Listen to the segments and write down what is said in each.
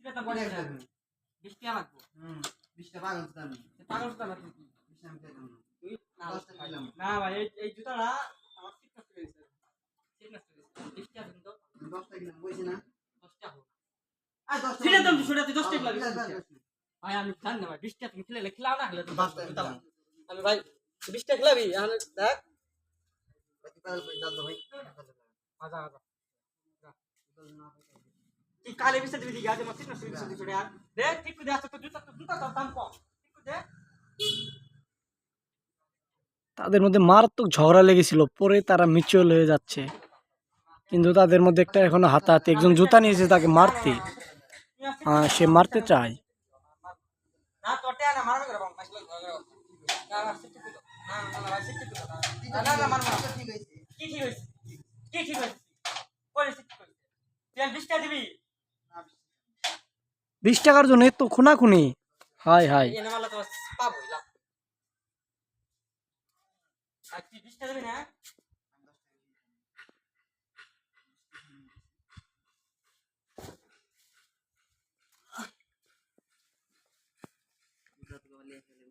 টাকা পড়ে আছে 20 টাকা লাগবে 20 টাকা পাগল দাম পাগল তো না তুই 20 টাকা দিলাম না তুই 10 টাকা দিলাম না ভাই এই জুতাটা আমার ঠিক নষ্ট করে দিয়েছে ঠিক নষ্ট করে 20 টাকা দিন তো 10 টাকা দিলাম কইছি না 10 টাকা আয় 10 টাকা ছিড়ে দাম ছোড়া তুই 10 টাকা লাগবে লাগবে ভাই আমি জানি না ভাই 20 টাকা তুমি খেলাও না খেলে 10 টাকা দিলাম আমি ভাই 20 টাকা খেলাবি এখন দেখ ভাই তুই পাগল কই দাও ভাই আজা আজা তুই কালে বিস্তার দিবি দিগা যে মত ঠিক নষ্ট করে দিছিস ছোড়া দে ঠিক করে আসতে তো জুতা তো দাম কম ঠিক করে দে তাদের মধ্যে মারাত্মক ঝগড়া লেগেছিল, পরে তারা মিউচুয়াল হয়ে যাচ্ছে, কিন্তু তাদের মধ্যে একটা এখনো হাতাহাতি। একজন জুতা নিয়েছে তাকে মারতে, সে মারতে চায়। না তোটে না মারবে করে বাম পাশে না না সিটি দিলো না না ভাই সিটি দিলো না না মারবে না ঠিক হইছে কি ঠিক হইছে কি ঠিক হইছে কই সিটি কই তুই 20 টাকা দিবি 20 টাকার জন্য এত খুনাখুনি, হায় হায়। এনে মালা তো পাবো লাভ আর তুই 20 টাকা দিবি না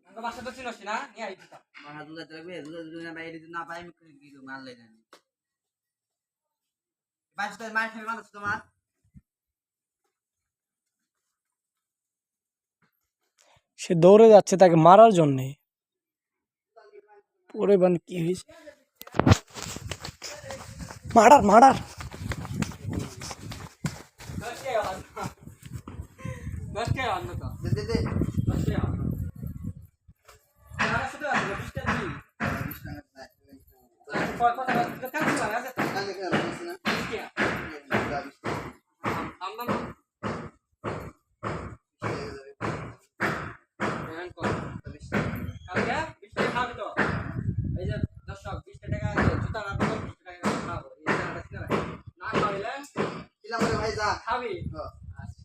আমরা বাসা তো চিনছ না নিয়ে আই দিতা মারা দুলা লাগবে দুলা বাইরে না পাই আমি কি মার লাই জানি বাচ্চা মার খাবে মানুষ তোমার সে দৌড়ে যাচ্ছে তাকে মারার জন্যে, পরে মানে কি হয়েছে, মারার মারার দশ টাকা অন্য তো দে দে 10 টাকা আর আসলে 20 টাকা দিবি 20 টাকা কয় কথা কাজ করে আছে তো কালকে কেন বলছিস না 20 টাকা আমদাম এখন কর কালকে 20 টাকা খাবি তো এই যে দর্শক 20 টাকা জুতা না তো 20 টাকা খাবো এই যে না খাইলে দিলাম রে ভাই যা খাবি আচ্ছা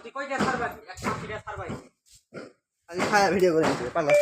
তুই কয়টা ছাড়বা 180 টাকা ছাড়বা আমি খায়া ভিডিও করে নিতে পারলাম